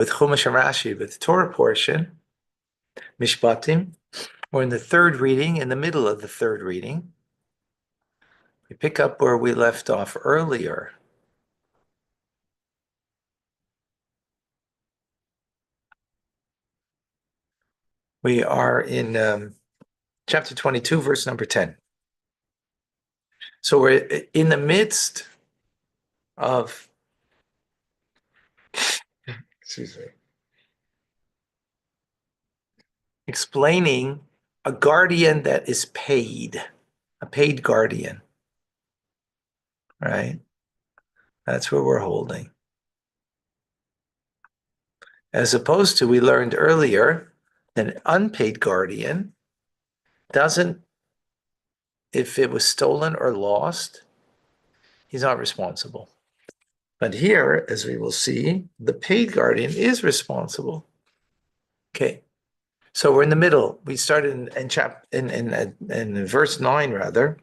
with Chumash and Rashi, with the Torah portion, Mishpatim. We're in the third reading, in the middle of the third reading. We pick up where we left off earlier. We are in chapter 22, verse number 10. So we're in the midst of, excuse me, explaining a guardian that is paid, a paid guardian, right? That's where we're holding. As opposed to, we learned earlier that an unpaid guardian doesn't, if it was stolen or lost, he's not responsible. But here, as we will see, the paid guardian is responsible. Okay, so we're in the middle. We started in verse 9, rather,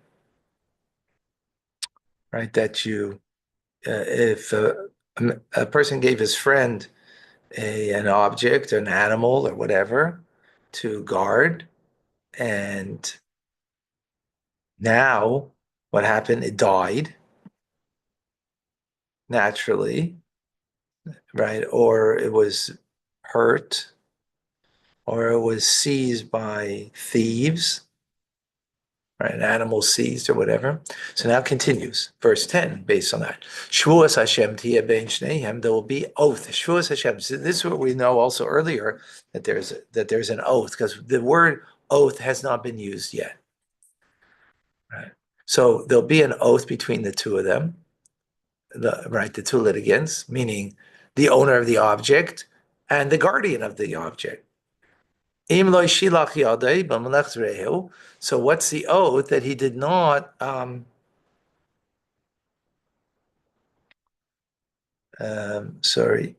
right? That if a person gave his friend an object, an animal, or whatever, to guard, and now what happened? It died naturally, right? Or it was hurt, or it was seized by thieves, right? An animal seized or whatever. So now continues, verse 10, based on that. Shvuas Hashem tiyeh bein shnehem, there will be oath. Shvuas Hashem. So this is what we know also earlier, that there's an oath, because the word oath has not been used yet. Right. So there'll be an oath between the two of them, the two litigants, meaning the owner of the object and the guardian of the object. So what's the oath? That he did not sorry,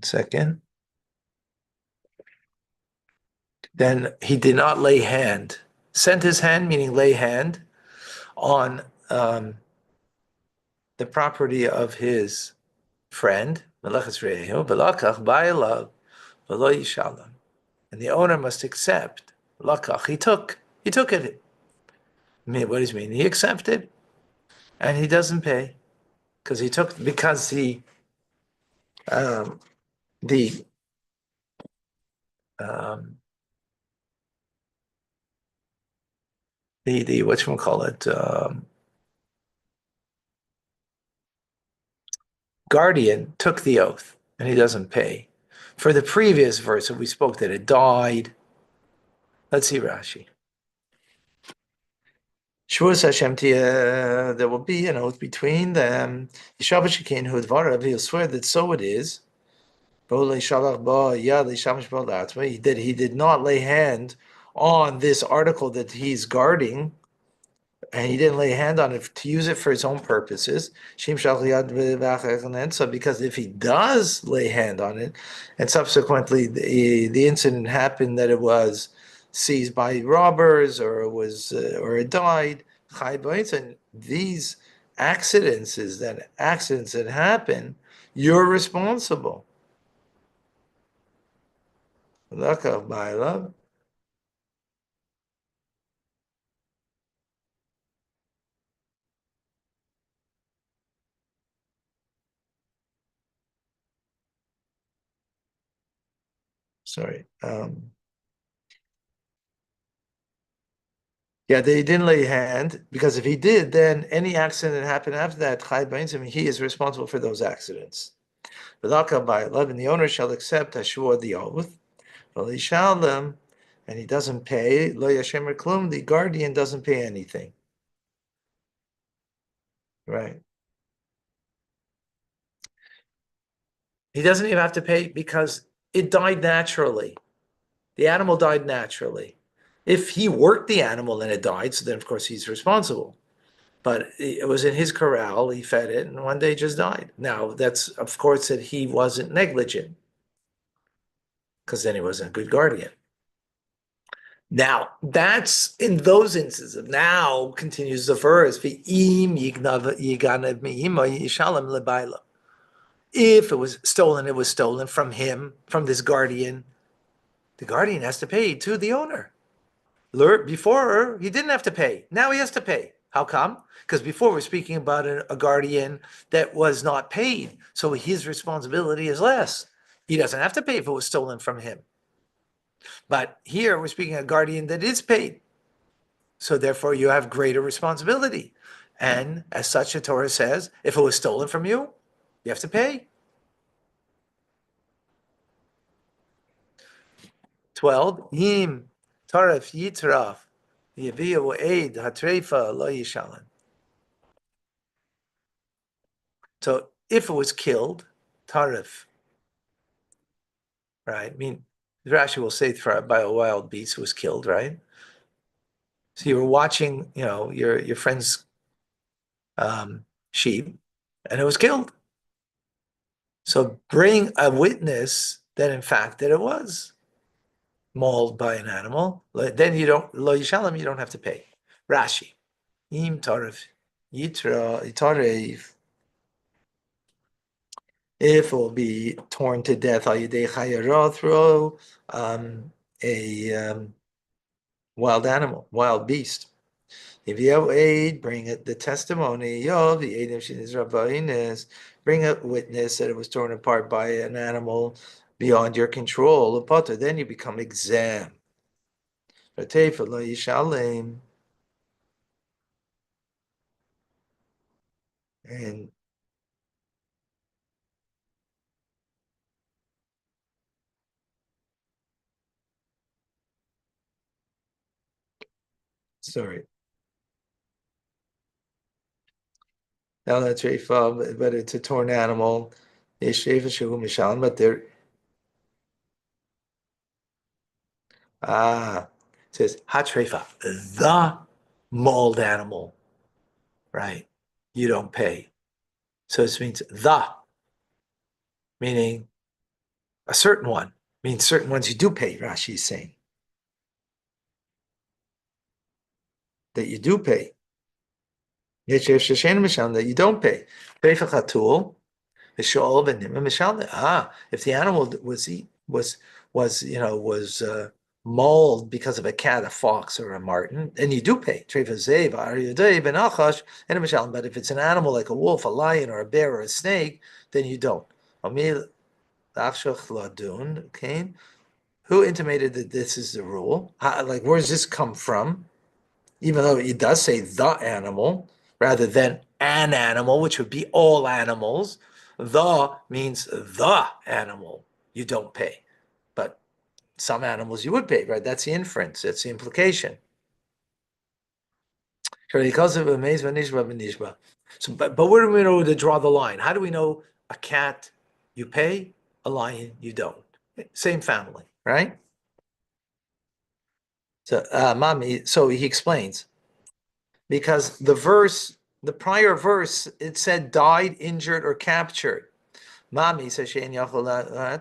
second. Then he did not lay hand, sent his hand, meaning lay hand, on the property of his friend, and the owner must accept. He took it. I mean, what does it mean? He accepted, and he doesn't pay because he took, because the whatchamacallit, guardian took the oath and he doesn't pay. For the previous verse that we spoke, that it died. Let's see Rashi. Shvuas Hashem tiyeh, there will be an oath between them. He'll swear that so it is. That he did not lay hand on this article that he's guarding, and he didn't lay a hand on it to use it for his own purposes. So because if he does lay hand on it, and subsequently the incident happened that it was seized by robbers, or it was or it died, and these accidents that happen, you're responsible. Sorry. Yeah, they didn't lay hand, because if he did, then any accident that happened after that, he is responsible for those accidents. And the owner shall accept Hashua, the oath, and he doesn't pay, the guardian doesn't pay anything. Right. He doesn't even have to pay because it died naturally. The animal died naturally. If he worked the animal and it died, so then of course he's responsible. But it was in his corral, he fed it, and one day it just died. Now, that's, of course, that he wasn't negligent, because then he wasn't a good guardian. Now, that's in those instances. Now, continues the verse, If it was stolen, it was stolen from him, from this guardian. The guardian has to pay to the owner. Before, he didn't have to pay. Now he has to pay. How come? Because before we're speaking about a guardian that was not paid. So his responsibility is less. He doesn't have to pay if it was stolen from him. But here we're speaking of a guardian that is paid. So therefore you have greater responsibility. And as such, the Torah says, if it was stolen from you, you have to pay. 12, Yim Tarif Yitraf Yaviya Eid Hatrefa Lo Yishalan. So if it was killed, Tarif, right? I mean, Rashi will say by a wild beast was killed, right? So you were watching, your friend's sheep, and it was killed. So bring a witness that in fact that it was mauled by an animal. Then you don't lo yishalem, you don't have to pay. Rashi, im tarif yitra itarev. If it will be torn to death al yedei chayara through a wild animal, wild beast. If you have aid, bring it the testimony of the aid of bring a witness that it was torn apart by an animal beyond your control. Then you become exempt. And sorry, now that's treifa, but it's a torn animal. But there, it says hatreifa, the mauled animal, right? You don't pay. So this means the, meaning a certain one, means certain ones you do pay. Rashi is saying that you do pay. That you don't pay. If the animal was mauled because of a cat, a fox, or a marten, then you do pay. But if it's an animal like a wolf, a lion, or a bear, or a snake, then you don't. Okay. Who intimated that this is the rule? Like, where does this come from? Even though it does say the animal rather than an animal, which would be all animals. The means the animal. You don't pay. But some animals you would pay, right? That's the inference. That's the implication. So, but where do we know to draw the line? How do we know a cat you pay, a lion you don't? Same family, right? So, so he explains, because the prior verse, it said died, injured, or captured. Mami says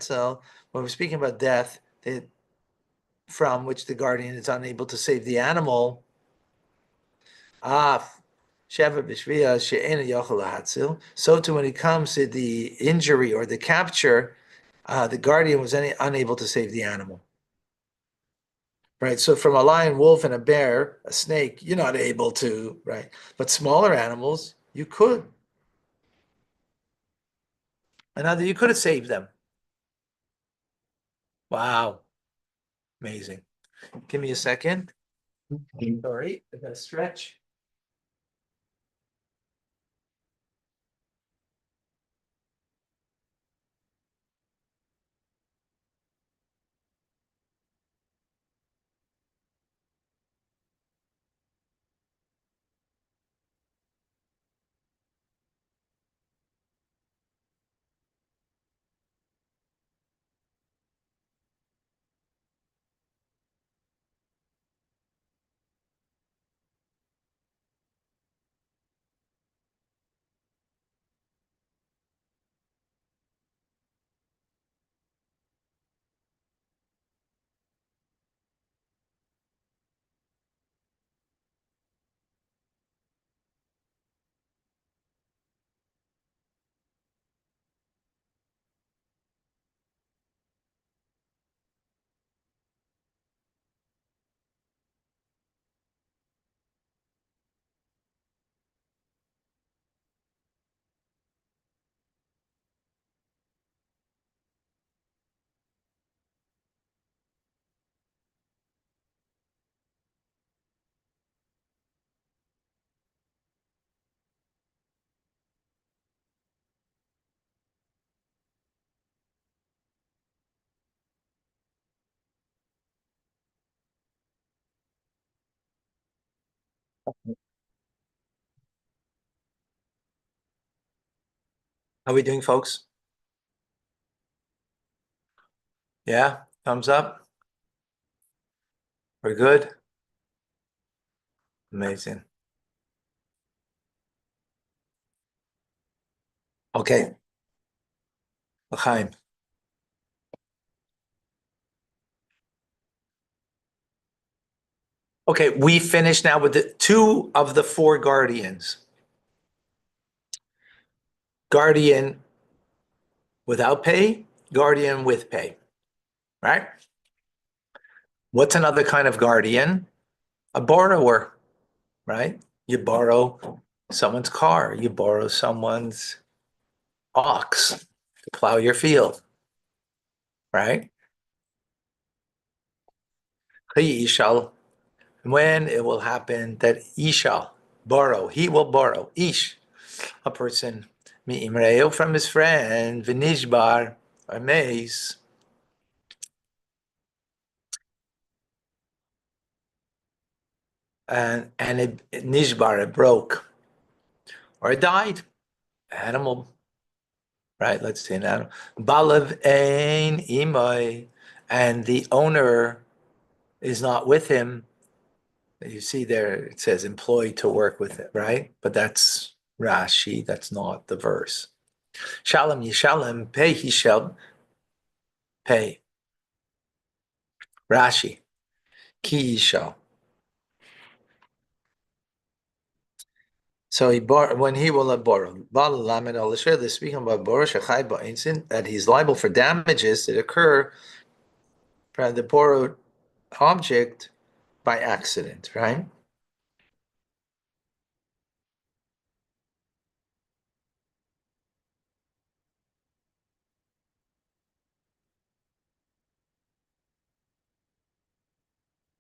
so when we're speaking about death, from which the guardian is unable to save the animal. So too when it comes to the injury or the capture, the guardian was unable to save the animal. Right, so from a lion, wolf, and a bear, a snake, you're not able to, right? But smaller animals, you could. Another, you could have saved them. Wow, amazing. Give me a second. Sorry, I gotta stretch. How are we doing, folks? Yeah, thumbs up. We're good. Amazing. Okay, L'chaim. Okay, we finished now with the two of the four guardians. Guardian without pay, guardian with pay, right? What's another kind of guardian? A borrower, right? You borrow someone's car, you borrow someone's ox to plow your field, right? Yishal, when it will happen that Ishal borrow, he will borrow, Ish, a person, mi'imreo from his friend, v'nishbar, or mace, and it nishbar, it broke, or it died, animal, right? Let's say an animal. Balav ein imai, and the owner is not with him. You see there, it says employed to work with it, right? But that's Rashi, that's not the verse. Shalom yishalem, pay he shall pay. Rashi, ki yishal. So when he will have borrowed, speaking about that he's liable for damages that occur from the borrowed object by accident, right?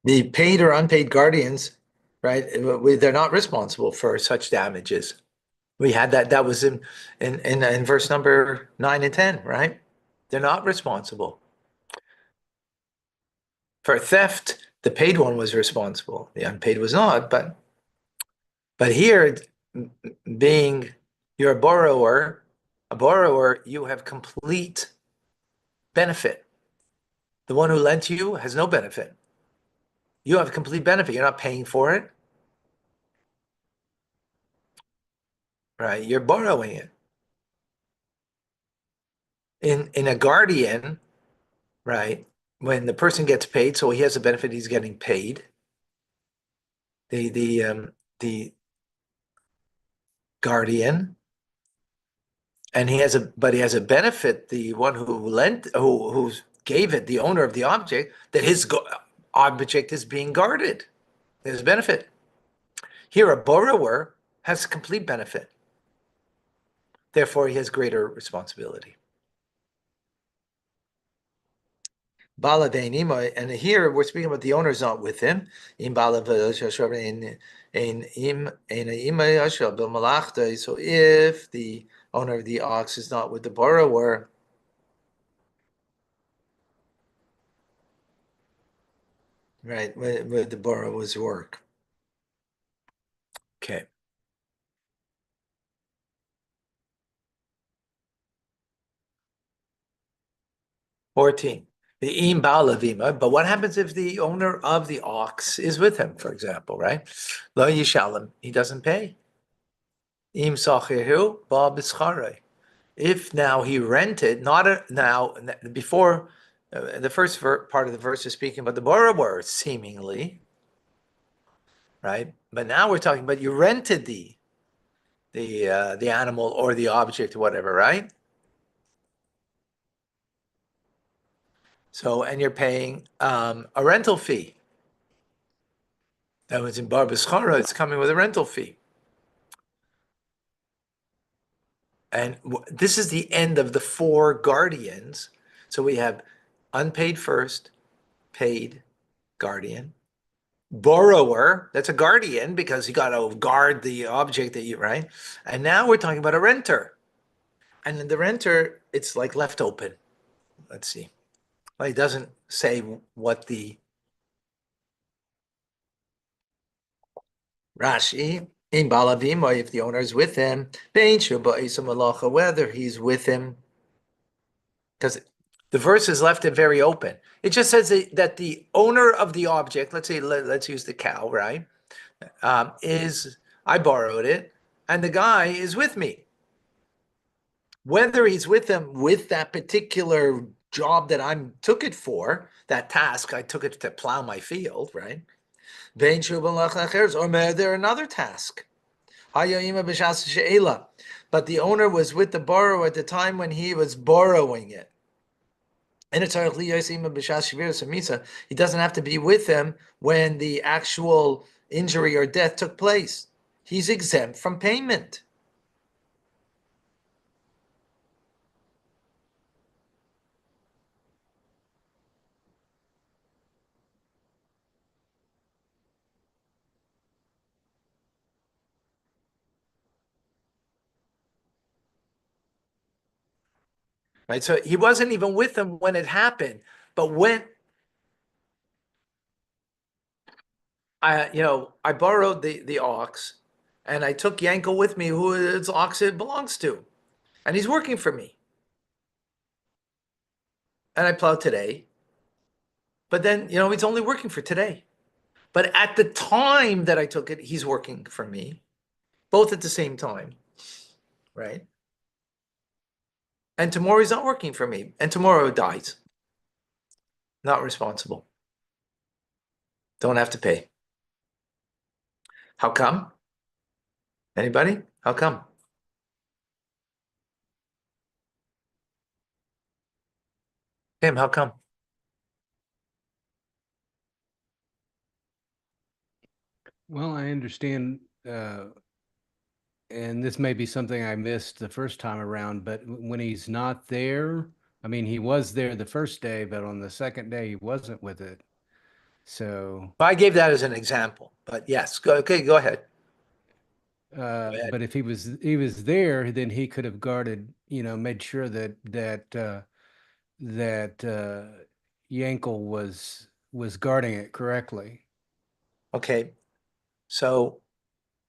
The paid or unpaid guardians, right? They're not responsible for such damages. We had that. That was in verse number 9 and 10, right? They're not responsible for theft. The paid one was responsible. The unpaid was not. But here, being you're a borrower, you have complete benefit. The one who lent you has no benefit. You have complete benefit. You're not paying for it, right? You're borrowing it. In a guardian, right? When the person gets paid, so he has a benefit, he's getting paid. The guardian, and he has a benefit. The one who gave it, the owner of the object, that his object is being guarded. There's benefit. Here, a borrower has complete benefit. Therefore, he has greater responsibility. And here we're speaking about the owner is not with him. So if the owner of the ox is not with the borrower, right, with the borrower's work. Okay. 14. The im ba'alavima, but what happens if the owner of the ox is with him, for example, right? Lo yishalim, he doesn't pay. Im sachihu ba b'scharei. If now he rented, now before the first part of the verse is speaking about the borrower, seemingly, right? But now we're talking about you rented the animal or the object or whatever, right? So and you're paying a rental fee. That was in Bar B'schara, it's coming with a rental fee. And this is the end of the four guardians. So we have unpaid first, paid, guardian, borrower, that's a guardian because you got to guard the object that you, right? And now we're talking about a renter. And then the renter, it's like left open. Let's see. Well, it doesn't say what the Rashi, in Balavim, or if the owner is with him, whether he's with him, because the verse is left it very open. It just says that the owner of the object, let's say, let's use the cow, right? Is I borrowed it, and the guy is with me. Whether he's with them with that particular job that I took it for, that task, I took it to plow my field, right? Or there another task. But the owner was with the borrower at the time when he was borrowing it. And he doesn't have to be with him when the actual injury or death took place. He's exempt from payment. Right? So he wasn't even with them when it happened. But when I borrowed the ox and I took Yankel with me, who its ox it belongs to. And he's working for me. And I plowed today. But then, he's only working for today. But at the time that I took it, he's working for me, both at the same time, right? And tomorrow he's not working for me. And tomorrow it dies. Not responsible. Don't have to pay. How come? Anybody? How come? Tim, how come? Well, I understand, and this may be something I missed the first time around, but when he's not there, I mean, he was there the first day, but on the second day, he wasn't with it. So, Well, I gave that as an example, but yes, go ahead. but if he was there, then he could have guarded, made sure that Yankel was guarding it correctly. Okay, so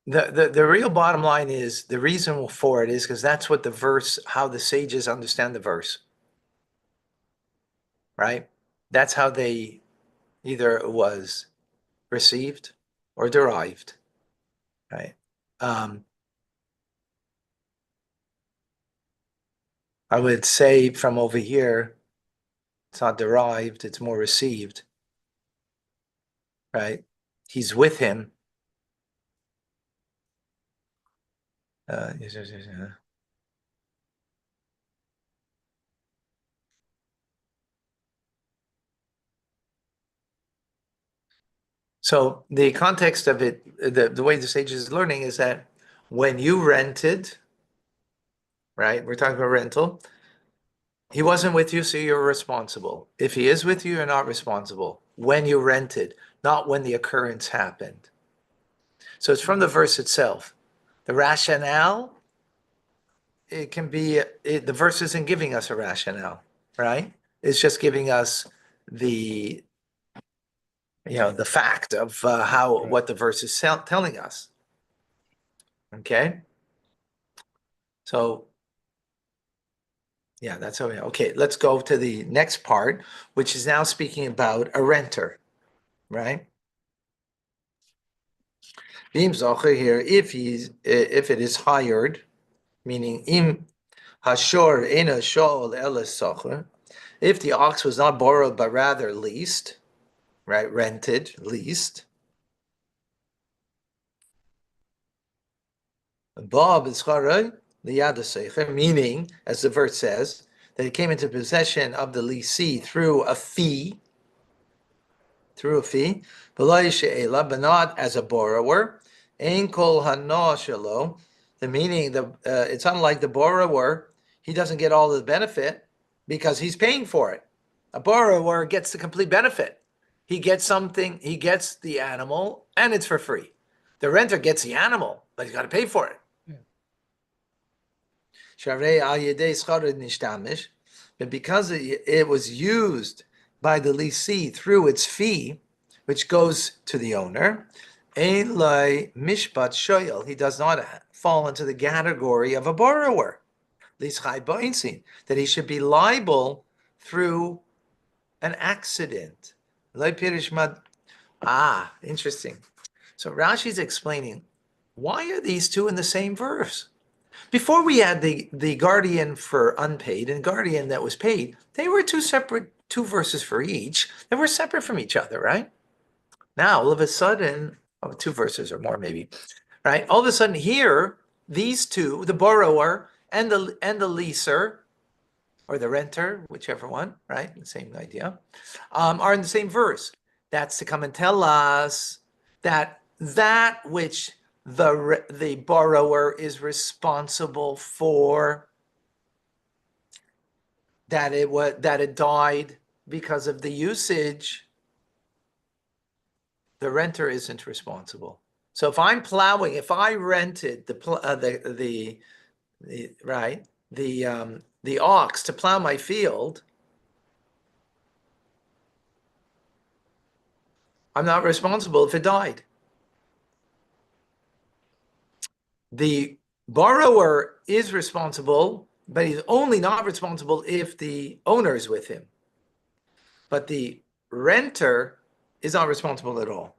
the real bottom line is the reason for it is because that's what the verse, how the sages understand the verse, right? That's how they either it was received or derived, right? I would say from over here, it's not derived, it's more received, right? He's with him. So the context of it, the way the sage is learning is that when you rented, right? We're talking about rental. He wasn't with you, so you're responsible. If he is with you, you're not responsible. When you rented, not when the occurrence happened. So it's from the verse itself. The rationale, it can be, the verse isn't giving us a rationale, right? It's just giving us the, the fact of what the verse is telling us. Okay? So, yeah, that's how okay, let's go to the next part, which is now speaking about a renter, right? Here, if it is hired, meaning im hashor ena shol elas if the ox was not borrowed but rather leased, right? Rented, leased. Bob is meaning, as the verse says, that it came into possession of the leasee through a fee, but not as a borrower. Ein kol hana shelo, the meaning, it's unlike the borrower, he doesn't get all the benefit because he's paying for it. A borrower gets the complete benefit. He gets something, he gets the animal, and it's for free. The renter gets the animal, but he's got to pay for it. But because it was used by the leasee through its fee, which goes to the owner, Eloi mishpat shoyel. He does not fall into the category of a borrower. That he should be liable through an accident. Interesting. So Rashi's explaining, why are these two in the same verse? Before we had the guardian for unpaid and guardian that was paid, they were two verses for each. They were separate from each other, right? Now, all of a sudden, two verses or more maybe, right? All of a sudden here, these two, the borrower and the leaser, or the renter, whichever one, right? The same idea, are in the same verse. That's to come and tell us that which the borrower is responsible for, that it died because of the usage, the renter isn't responsible. So if I'm plowing, if I rented the ox to plow my field, I'm not responsible if it died. The borrower is responsible, but he's only not responsible if the owner is with him. But the renter is not responsible at all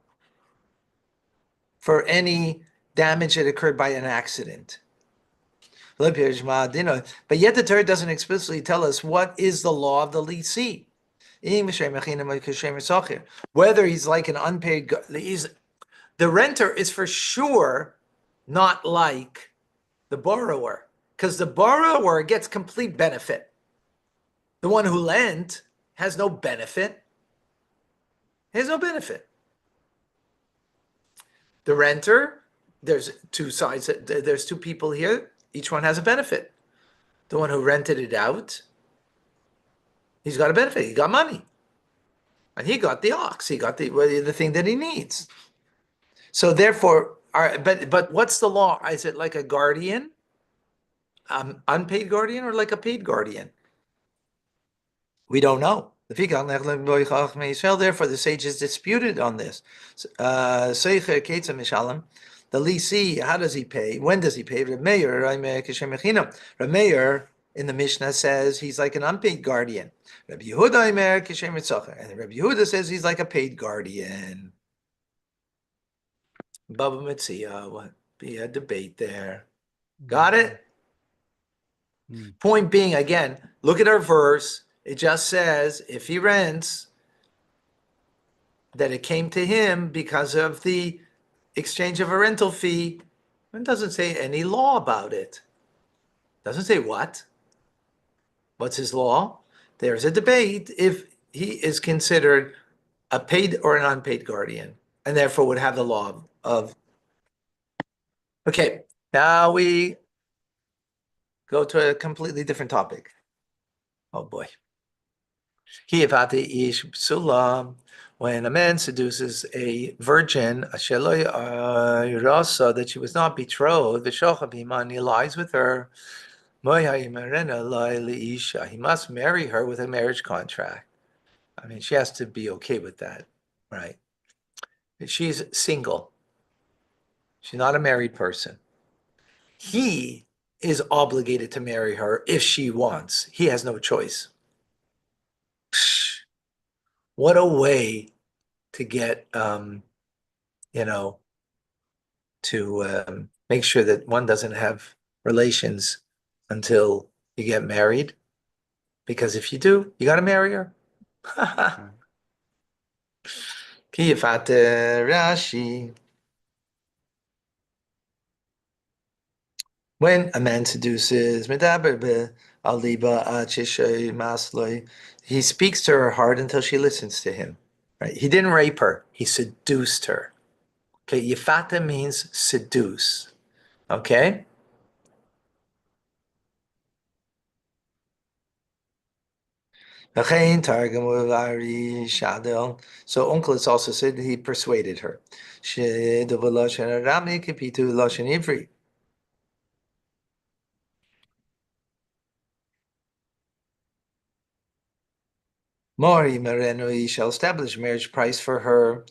for any damage that occurred by an accident. But yet the Torah doesn't explicitly tell us what is the law of the leasee. Whether he's like an unpaid, the renter is for sure not like the borrower, because the borrower gets complete benefit. The one who lent has no benefit. He has no benefit. The renter, there's two sides, there's two people here, each one has a benefit. The one who rented it out, he's got a benefit, he got money. And he got the ox, he got the thing that he needs. So therefore, but what's the law? Is it like a guardian, unpaid guardian, or like a paid guardian? We don't know. Therefore, the sages disputed on this. The leasee, how does he pay? When does he pay? Rameir in the Mishnah says he's like an unpaid guardian. Rabbi Yehuda and Rabbi Yehuda says he's like a paid guardian. Baba Metzia, what be a debate there? Got it? Point being, again, look at our verse. It just says if he rents, that it came to him because of the exchange of a rental fee. It doesn't say any law about it. It doesn't say what. What's his law? There's a debate if he is considered a paid or an unpaid guardian, and therefore would have the law of. Okay, now we go to a completely different topic. Oh boy. When a man seduces a virgin, that she was not betrothed, and he lies with her, he must marry her with a marriage contract. I mean, she has to be okay with that, right? She's single. She's not a married person. He is obligated to marry her if she wants. He has no choice. What a way to get, to make sure that one doesn't have relations until you get married. Because if you do, you got to marry her. Rashi. When a man seduces, he speaks to her heart until she listens to him. Right? He didn't rape her, he seduced her. Okay, yifata means seduce. Okay? So Onkelos also said that he persuaded her. Mori Mereno, he shall establish marriage price for her.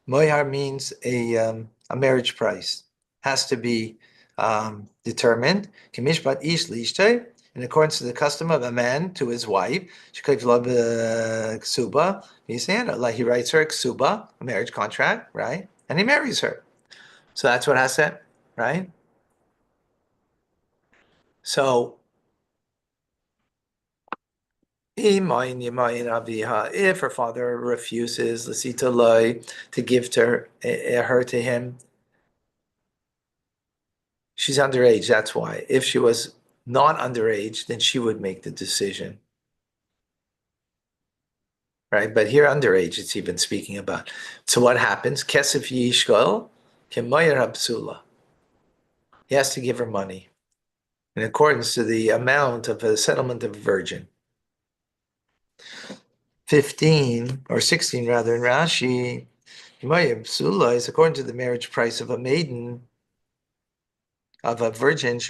Moihar means a marriage price. Has to be determined. Kimishpat ish lishtay, in accordance to the custom of a man to his wife. Ksuba. Like he writes her a ksuba, a marriage contract, right? And he marries her. So that's what has to, right? So if her father refuses to give her to him, she's underage. That's why. If she was not underage, then she would make the decision, right? But here, underage, it's even speaking about. So what happens? Kesef yishkol kemoyer habsula. He has to give her money in accordance to the amount of a settlement of a virgin. 15 or 16 rather in Rashi. Psula is according to the marriage price of a maiden, of a virgin, which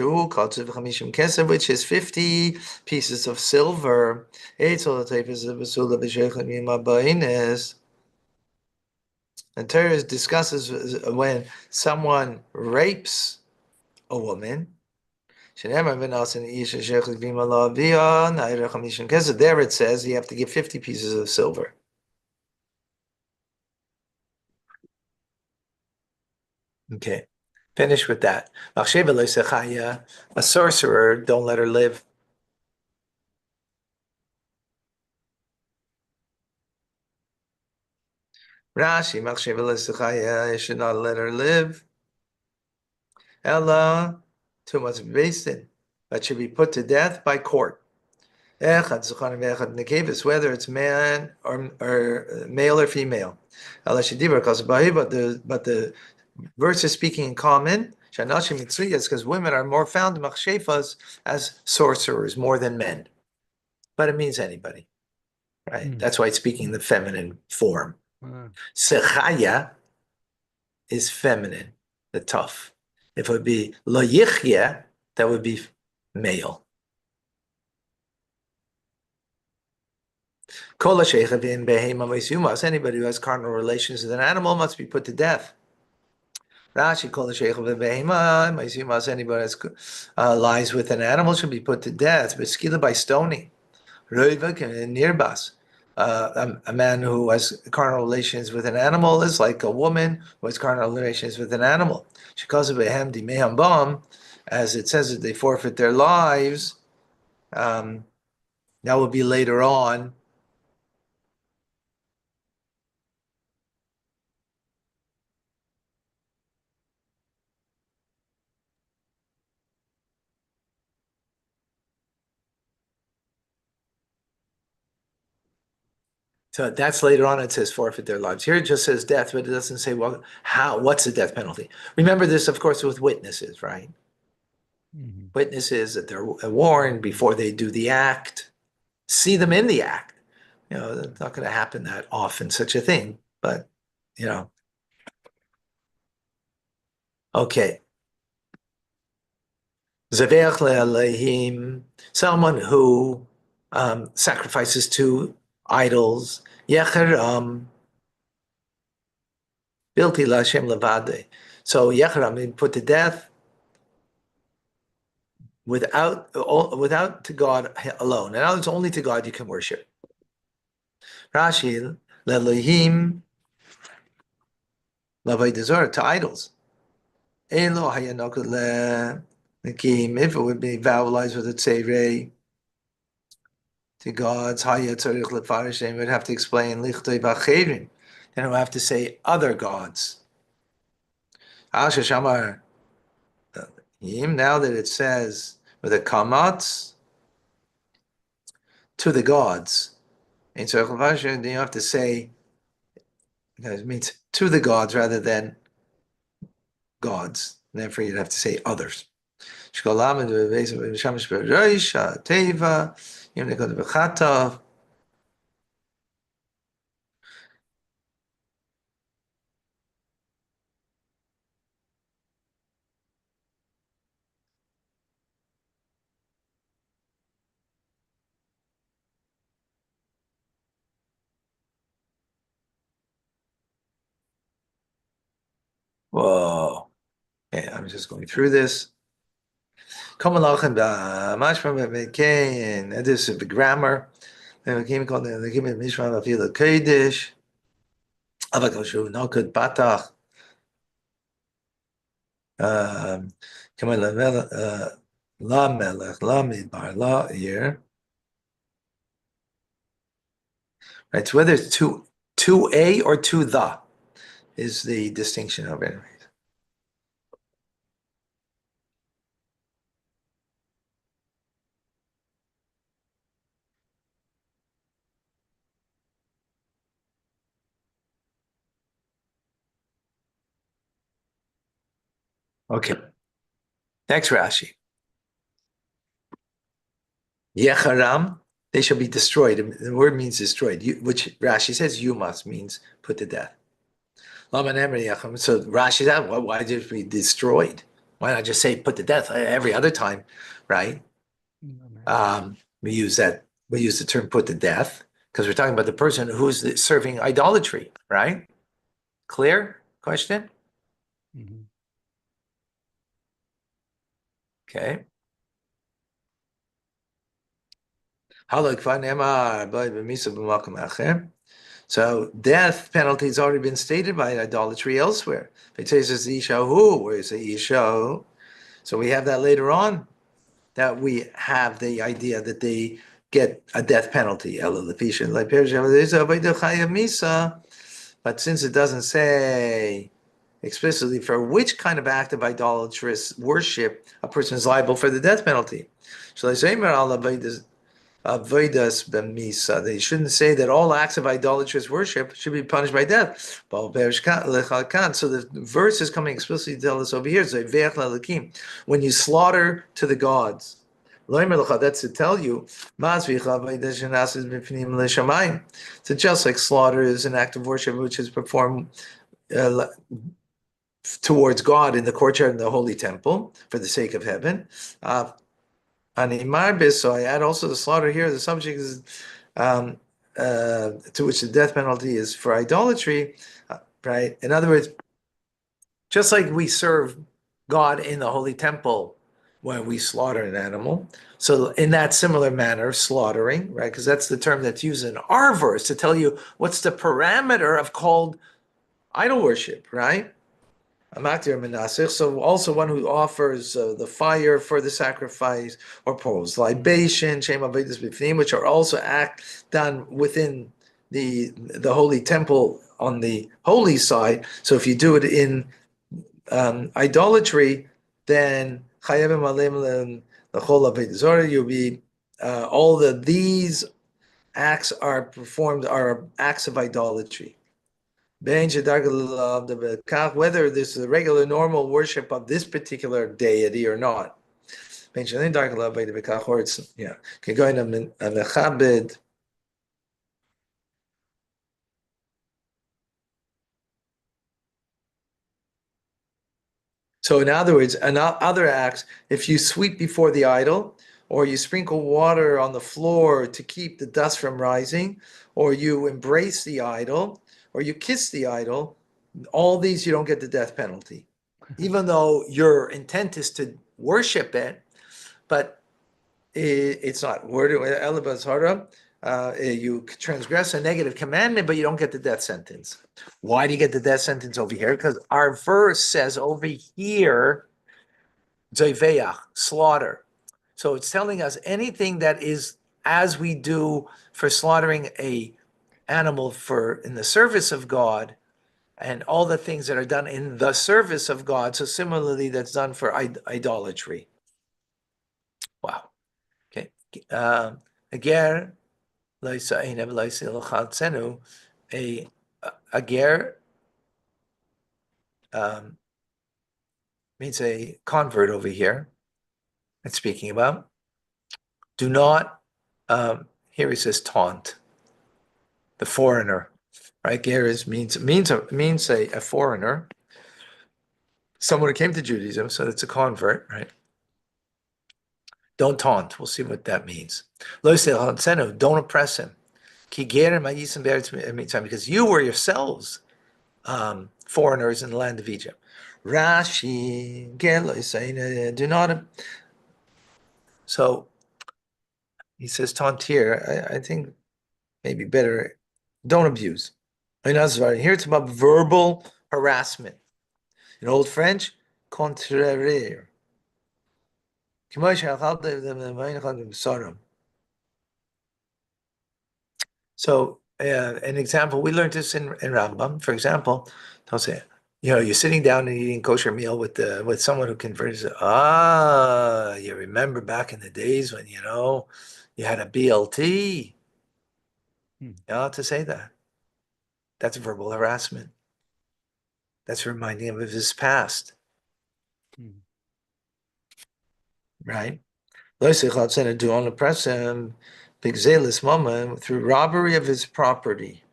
is 50 pieces of silver. And Torah discusses when someone rapes a woman. There it says you have to give 50 pieces of silver. Okay, finish with that. A sorcerer, don't let her live. Rashi, you should not let her live. Ella, too much based in, but should be put to death by court. Whether it's man or male or female. But the verse is speaking in common. Because women are more found machshefas as sorcerers more than men. But it means anybody, right? That's why it's speaking in the feminine form. Sechaya is feminine, the tough. If it would be lo yichya, that would be male. Anybody who has carnal relations with an animal must be put to death. Rashi anybody who lies with an animal should be put to death, but skila by stoning. Nirbas. A man who has carnal relations with an animal is like a woman who has carnal relations with an animal. She calls it behem di meham, as it says that they forfeit their lives. That will be later on. So that's later on. It says forfeit their lives. Here it just says death, but it doesn't say what's the death penalty. Remember this, of course, with witnesses, right? Mm-hmm. Witnesses that they're warned before they do the act, see them in the act. It's not going to happen that often, such a thing, but, okay. Zaveach le'alehim, someone who sacrifices to idols. Yecheram, bilti la'Hashem levade. So yecheram, put to death without to God alone. In other words, only to God you can worship. Rashi, le'alehim, la'avaydazor, to idols. Elo hayanokut le'nekim, if it would be vowelized with a tzerei, to God's Haya Tzarich Lefarish, and would have to explain Lichtoi Bacherim. Then it would have to say other gods. Asher Shamar, now that it says with a kamatz, to the gods. In Tzarich Lefarish, then you have to say, it means to the gods rather than gods. And therefore you'd have to say others. Shkolam, Shamash Bereish, Teva, Yimnikot Bechatav, Whoa. Okay, I'm just going through this. Kamalachan mashma and this is the grammar. The game called the Mishma Vafila Kodesh. Avakoshu no good batach. Come on, la melech la midbar la here. Right. So whether it's to a or to the is the distinction of it. Okay. Next Rashi. Yecharam, they shall be destroyed. The word means destroyed, which Rashi says you must means put to death. So Rashi said, well, why did we destroyed? Why not just say put to death every other time, right? We use the term put to death because we're talking about the person who's serving idolatry, right? Clear question? Mhm. Okay. So death penalty has already been stated by idolatry elsewhere. It says it's Ishahu, where it's Ishahu. So we have that later on, that we have the idea that they get a death penalty. But since it doesn't say explicitly for which kind of act of idolatrous worship a person is liable for the death penalty. Avodas b'misa. They shouldn't say that all acts of idolatrous worship should be punished by death. So the verse is coming explicitly to tell us over here, when you slaughter to the gods. That's to tell you, so just like slaughter is an act of worship which is performed towards God in the courtyard in the holy temple for the sake of heaven. So I add also the slaughter here. The subject is to which the death penalty is for idolatry, right? In other words, just like we serve God in the holy temple when we slaughter an animal, so in that similar manner, slaughtering, right? Because that's the term that's used in our verse to tell you what's the parameter of called idol worship, right? So also one who offers the fire for the sacrifice or pours libation, which are also act done within the holy temple on the holy side. So if you do it in idolatry, then you'll be all these acts are performed are acts of idolatry. Whether this is a regular normal worship of this particular deity or not. Or it's, yeah. So in other words, in other acts, if you sweep before the idol, or you sprinkle water on the floor to keep the dust from rising, or you embrace the idol, or you kiss the idol, all these you don't get the death penalty. Even though your intent is to worship it, but it's not. You transgress a negative commandment, but you don't get the death sentence. Why do you get the death sentence over here? Because our verse says over here, Zoiveach, slaughter. So it's telling us anything that is as we do for slaughtering a animal for in the service of God, and all the things that are done in the service of God. So similarly, that's done for idolatry. Wow. Okay. Ager a ger means a convert over here. It's speaking about. Do not. Here he says taunt the foreigner. Right. Ger means a foreigner. Someone who came to Judaism, so it's a convert, right? Don't taunt. We'll see what that means. Don't oppress him. Because you were yourselves foreigners in the land of Egypt. Rashi, Gelo is saying, do not. So he says, Tantir, I think maybe better, don't abuse. In other words, here it's about verbal harassment. In Old French, contraire. So, an example, we learned this in Rambam. For example, they'll say, you're sitting down and eating kosher meal with someone who converts. You remember back in the days when you had a BLT. Hmm. You know to say that. That's verbal harassment. That's reminding him of his past, Hmm. right? Do on oppress him, big zealous moment through robbery of his property.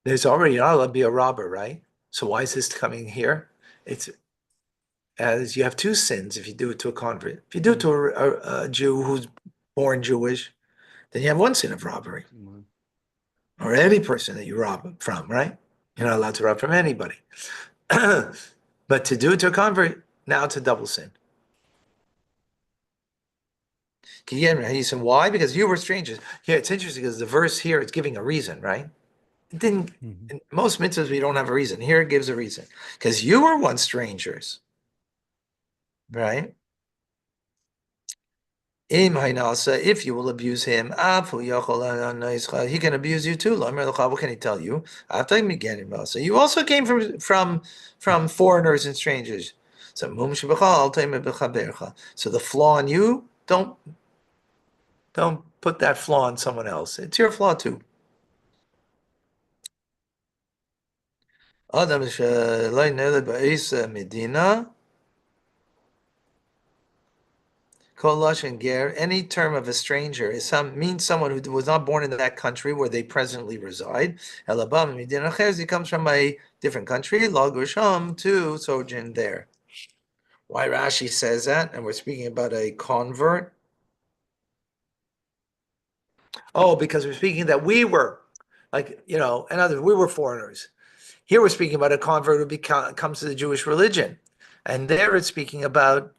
There's already not allowed to be a robber, right? So why is this coming here? It's as you have two sins if you do it to a convert. If you do it Hmm. to a Jew who's born Jewish, then you have one sin of robbery, Hmm. or any person that you rob from, right? You're not allowed to rob from anybody. But to do it to a convert, now it's a double sin. He said, why? Because you were strangers. Yeah, it's interesting because the verse here is giving a reason, right? It didn't. Hmm. In most mitzvahs, we don't have a reason. Here it gives a reason. Because you were once strangers, right? If you will abuse him, he can abuse you too. What can he tell you? So you also came from foreigners and strangers. So the flaw in you, don't put that flaw on someone else. It's your flaw too. Adam Medina. Kolash and ger, any term of a stranger is means someone who was not born in that country where they presently reside. Elabam he comes from a different country, Lagusham, to sojourn there. Why Rashi says that, and we're speaking about a convert. Oh, because we're speaking that we were, in other words, we were foreigners. Here we're speaking about a convert who comes to the Jewish religion. And there it's speaking about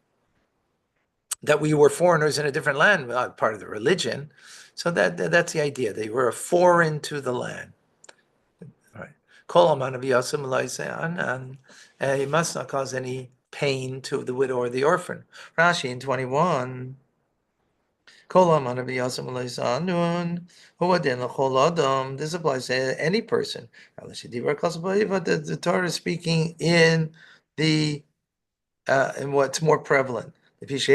that we were foreigners in a different land, part of the religion. So that's the idea. They were foreign to the land. Right. He must not cause any pain to the widow or the orphan. Rashi in 21. This applies to any person. But the Torah is speaking in the and what's more prevalent. Because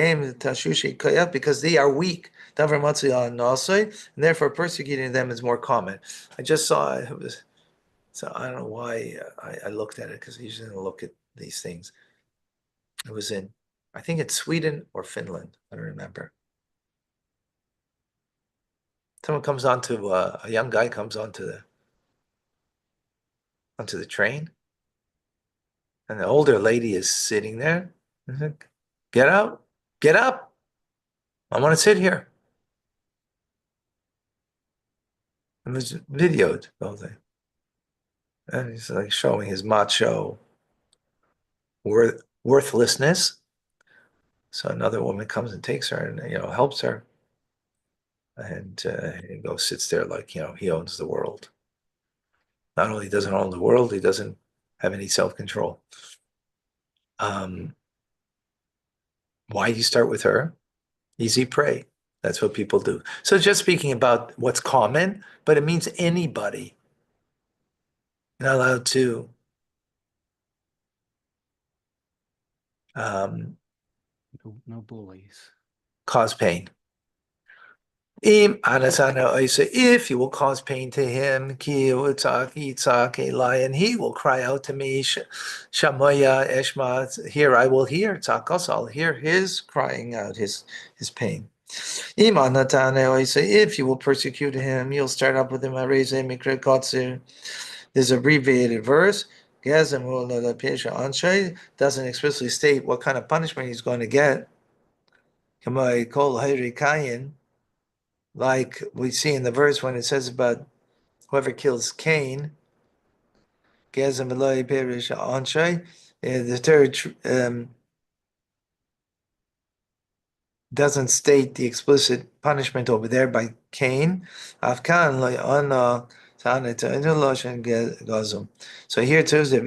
they are weak, and therefore persecuting them is more common. I just saw it was, so I don't know why I looked at it because I usually don't look at these things. It was in, I think it's Sweden or Finland. I don't remember. Someone comes onto a young guy comes onto the train, and the older lady is sitting there. I said, "Get out, get up! I want to sit here." It was videoed, the whole thing. And he's like showing his macho worthlessness. So another woman comes and takes her and helps her, and he goes sits there like he owns the world. Not only doesn't own the world, he doesn't have any self-control. Um, why do you start with her? Easy prey. That's what people do. So just speaking about what's common, but it means anybody. You're not allowed to No bullies. cause pain. If you will cause pain to him, and he will cry out to me, Shamaya Eshma, here I will hear, tzakos, I'll hear his crying out, his pain. If you will persecute him, you'll start up with him. There's an abbreviated verse. Doesn't explicitly state what kind of punishment he's going to get. Like we see in the verse when it says about whoever kills Cain, Gezem v'lo perish anshay. The third doesn't state the explicit punishment over there by Cain. Afkan lo ana tana ta'inu loshen gazum. So here it says that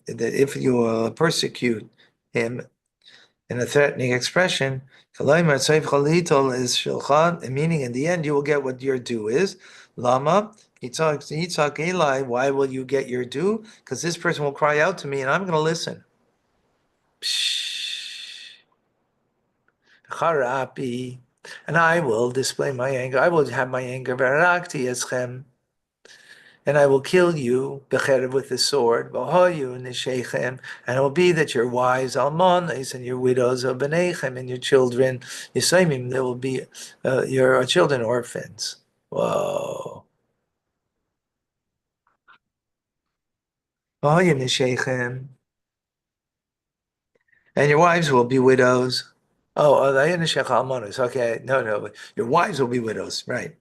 if you persecute him in a threatening expression, kalayma tzayv chalitol is shulchan, meaning in the end you will get what your due is. Lama Yitzhak Eli, why will you get your due? Because this person will cry out to me and I'm going to listen. Psh. Charapi, and I will display my anger. I will have my anger. Verakti eschem, and I will kill you becherev with the sword. V'hoyu nisheichem, and it will be that your wives almones and your widows of benechem and your children yisaimim. There will be your children orphans. Whoa. V'hoyu nisheichem, and your wives will be widows. Oh, okay. No. Your wives will be widows, right?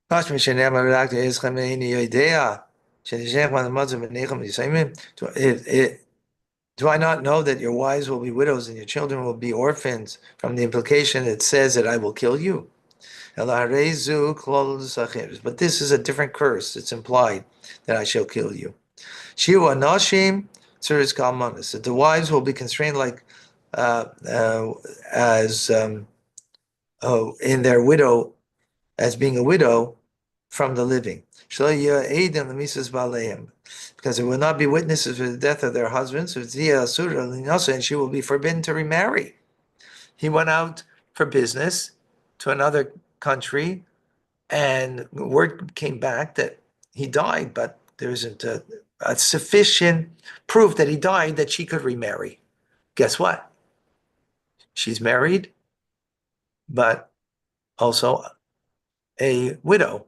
Do I not know that your wives will be widows and your children will be orphans? From the implication it says that I will kill you. But this is a different curse. It's implied that I shall kill you. That the wives will be constrained like as in their widow, as being a widow from the living. Because it will not be witnesses for the death of their husbands, and she will be forbidden to remarry. He went out for business to another country, and word came back that he died, but there isn't a sufficient proof that he died that she could remarry. Guess what? She's married, but also a widow,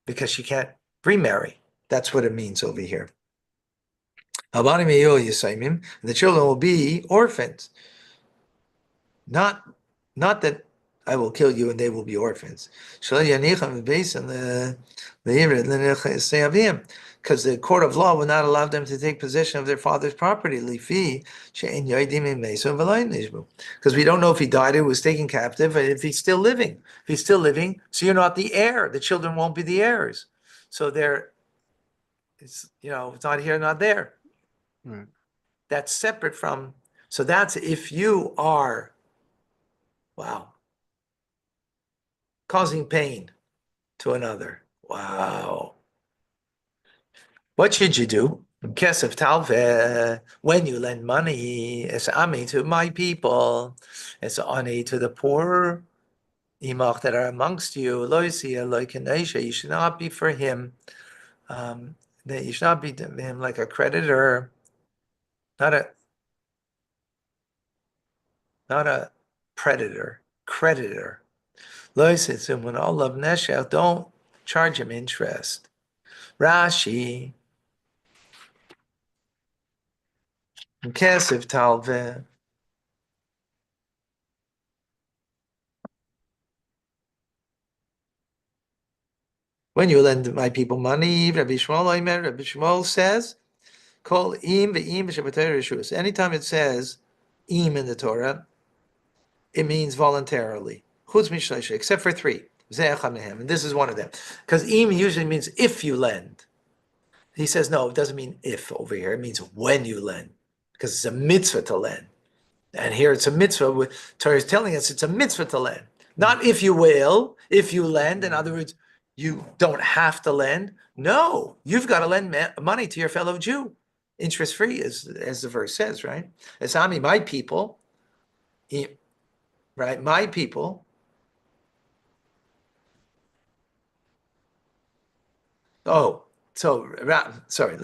because she can't remarry. That's what it means over here. The children will be orphans. Not that I will kill you and they will be orphans. Because the court of law will not allow them to take possession of their father's property. Because we don't know if he died or was taken captive, and if he's still living. If he's still living, so you're not the heir. The children won't be the heirs. So it's not here, not there. Right. That's separate from, so that's if you are, causing pain to another. Wow. What should you do? Kesef talve, when you lend money, it's ami to my people, it's ani to the poor, imach that are amongst you, loisia, loikanesha, you should not be for him, that you should not be to him like a creditor, not a predator, creditor. Loisitzim, when all of neshel, don't charge him interest. Rashi, Kesef talve. When you lend my people money, Rabbi Shmuel says, "Call im ve'im v'shabbatei." Anytime it says im in the Torah, it means voluntarily. Chutz mishleisha, except for three. And this is one of them. Because im usually means if you lend. He says, no, it doesn't mean if over here. It means when you lend. Because it's a mitzvah to lend. And here it's a mitzvah. Torah is telling us it's a mitzvah to lend. Not if you will, if you lend. In other words, you don't have to lend. No, you've got to lend money to your fellow Jew. Interest-free, as the verse says, right? Esami, my people, right? My people. Oh, so, sorry,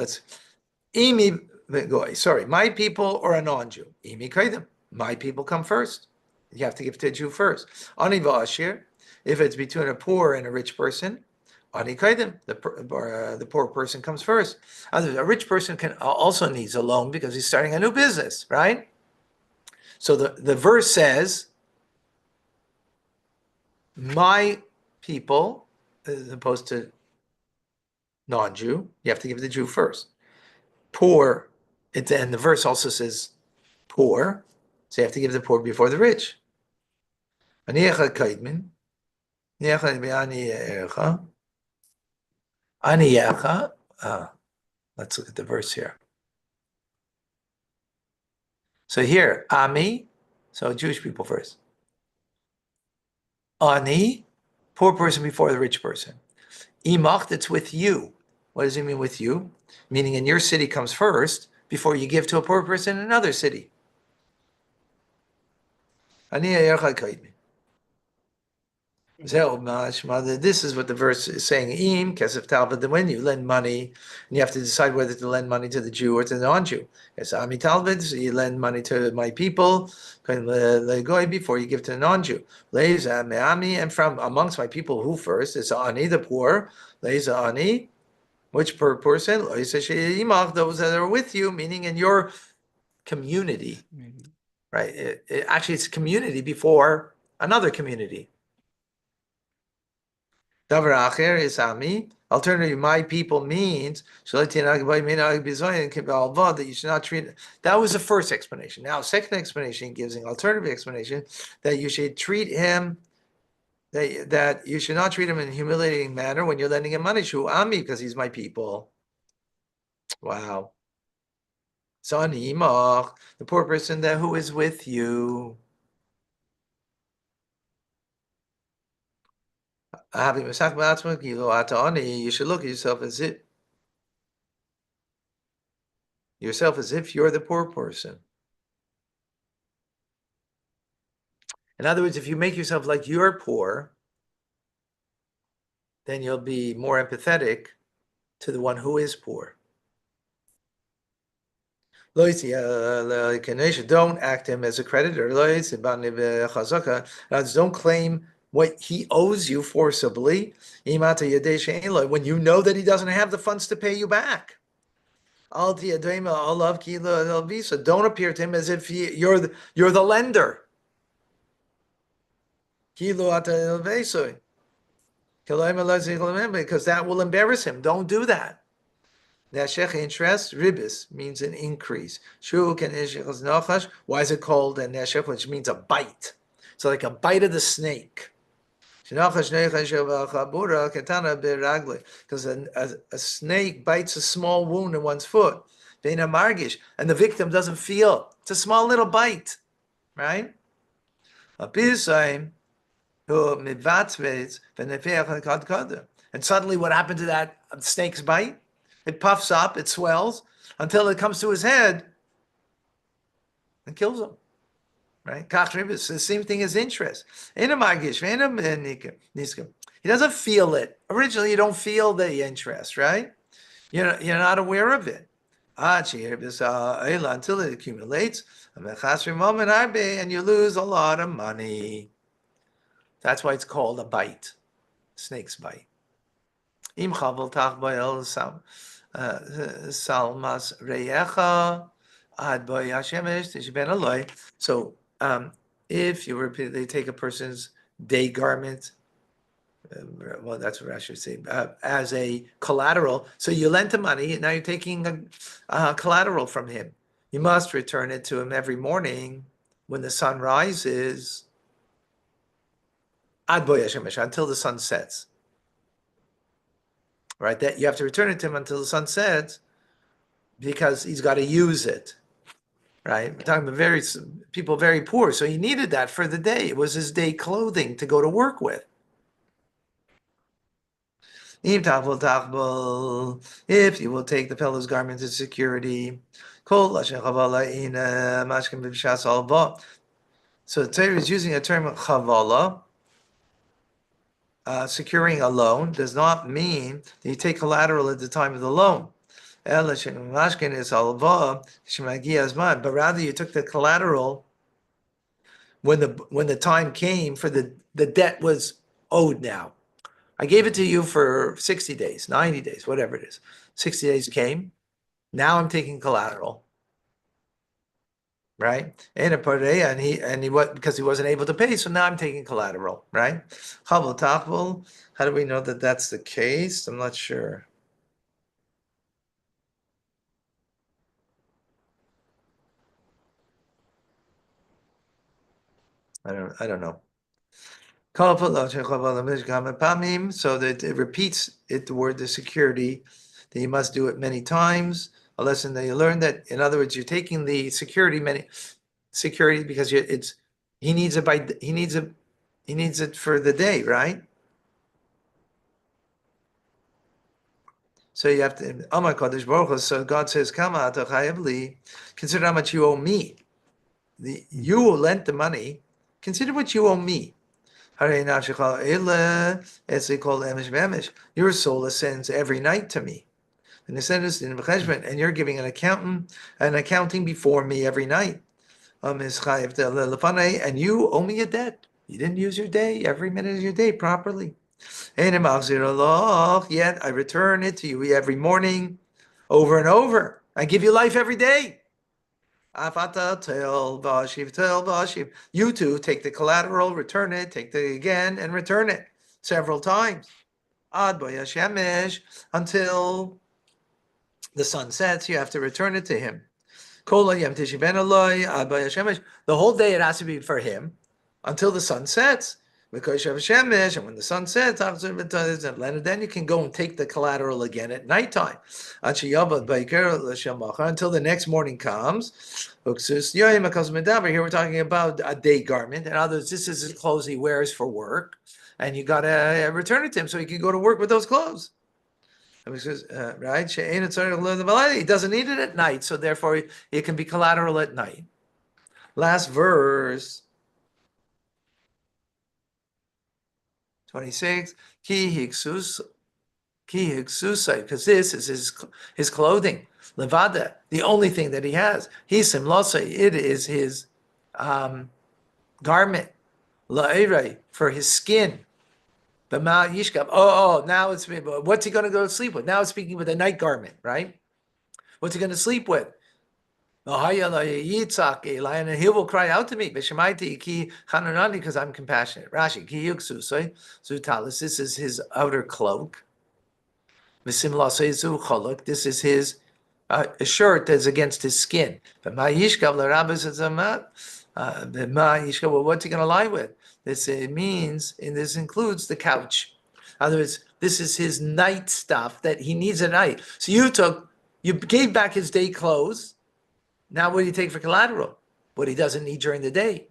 my people or a non-Jew. Imi kaidim. My people come first. You have to give to a Jew first. Ani v'ashir, if it's between a poor and a rich person, ani kaidim, the poor person comes first. A rich person also needs a loan because he's starting a new business, right? So the verse says, my people, as opposed to non-Jew, you have to give the Jew first. Poor, and the verse also says poor, so you have to give the poor before the rich. Aniyecha kaidmin, aniyecha be'aniyecha, aniyecha. Let's look at the verse here. So here, ami, so Jewish people first. Ani, poor person before the rich person. Imach, that's with you. What does it mean with you? Meaning in your city comes first before you give to a poor person in another city. This is what the verse is saying. Im kesef talbid. When you lend money, and you have to decide whether to lend money to the Jew or to the non-Jew. Yes, ami talbid. So you lend money to my people before you give to the non-Jew. And from amongst my people, who first? It's ani, the poor. Ani, which per person? Those that are with you, meaning in your community, right? Actually, it's community before another community. Davar acher is ami. Alternatively, my people means that you should not treat. That was the first explanation. Now, second explanation gives an alternative explanation that you should treat him. That you should not treat him in a humiliating manner when you're lending him money. Shu ami, because he's my people. Wow. Son imach, the poor person that who is with you. You should look at yourself as if you're the poor person. In other words, if you make yourself like you're poor, then you'll be more empathetic to the one who is poor. Don't act him as a creditor. Don't claim what he owes you forcibly when you know that he doesn't have the funds to pay you back. Don't appear to him as if you're the lender. Because that will embarrass him. Don't do that. Neshech interest, ribis, means an increase. Why is it called a neshech, which means a bite? So like a bite of the snake. Because a snake bites a small wound in one's foot, and the victim doesn't feel. It's a small little bite, right? And suddenly what happened to that snake's bite? It puffs up, it swells, until it comes to his head and kills him. Right? The same thing as interest. He doesn't feel it. Originally, you don't feel the interest, right? You're not aware of it. Until it accumulates, and you lose a lot of money. That's why it's called a bite, snake's bite. Salmas reyecha ad boy hashemesh tishben aloy. So if you repeatedly take a person's day garment, well, that's what I should say, as a collateral. So you lent him money, and now you're taking a collateral from him. You must return it to him every morning when the sun rises. Ad boy hashemesh, until the sun sets. Right? That you have to return it to him until the sun sets, because he's got to use it, right? We're talking about people very poor, so he needed that for the day. It was his day clothing to go to work with. If you will take the fellow's garment as security, so the Torah is using a term chavala. Securing a loan does not mean that you take collateral at the time of the loan. But rather you took the collateral when the time came for the debt was owed now. I gave it to you for 60 days, 90 days, whatever it is. 60 days came. Now I'm taking collateral. Right? And because he wasn't able to pay, so now I'm taking collateral, right? How do we know that that's the case? I'm not sure. I don't know. So that it repeats it, the word the security, that you must do it many times. A lesson that you learn that, in other words, you're taking the security because he needs it he needs it for the day, right? So you have to, oh my Kodesh Baruch Hu, so God says, Kama ata chayev li, consider how much you owe me. You lent the money, consider what you owe me. Your soul ascends every night to me. And you're giving an accounting before me every night. And you owe me a debt. You didn't use your day, every minute of your day properly. Yet I return it to you every morning, over and over. I give you life every day. You too take the collateral, return it, take the again, and return it several times. Until the sun sets, you have to return it to him. The whole day it has to be for him until the sun sets. Because and when the sun sets, then you can go and take the collateral again at nighttime. Until the next morning comes. Here we're talking about a day garment. In other words, this is his clothes he wears for work. And you got to return it to him so he can go to work with those clothes. Right? He doesn't need it at night, so therefore it can be collateral at night. Last verse. 26, because this is his clothing. Levada, the only thing that he has. Hisim losai, it is his garment. La'irei, for his skin. B'ma yishkav. Now it's, what's he going to go to sleep with? Now it's speaking with a night garment, right? What's he going to sleep with? And he will cry out to me, because I'm compassionate. Rashi, this is his outer cloak. This is his shirt that's against his skin. What's he going to lie with? This includes the couch. In other words, this is his night stuff that he needs at night. So you gave back his day clothes. Now what do you take for collateral? What he doesn't need during the day.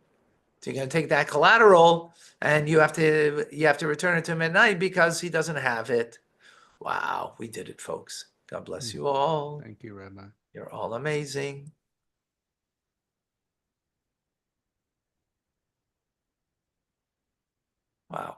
So you're going to take that collateral and you have to return it to him at night because he doesn't have it. Wow, we did it, folks. God bless you all. Thank you, Rabbi. You're all amazing. Wow.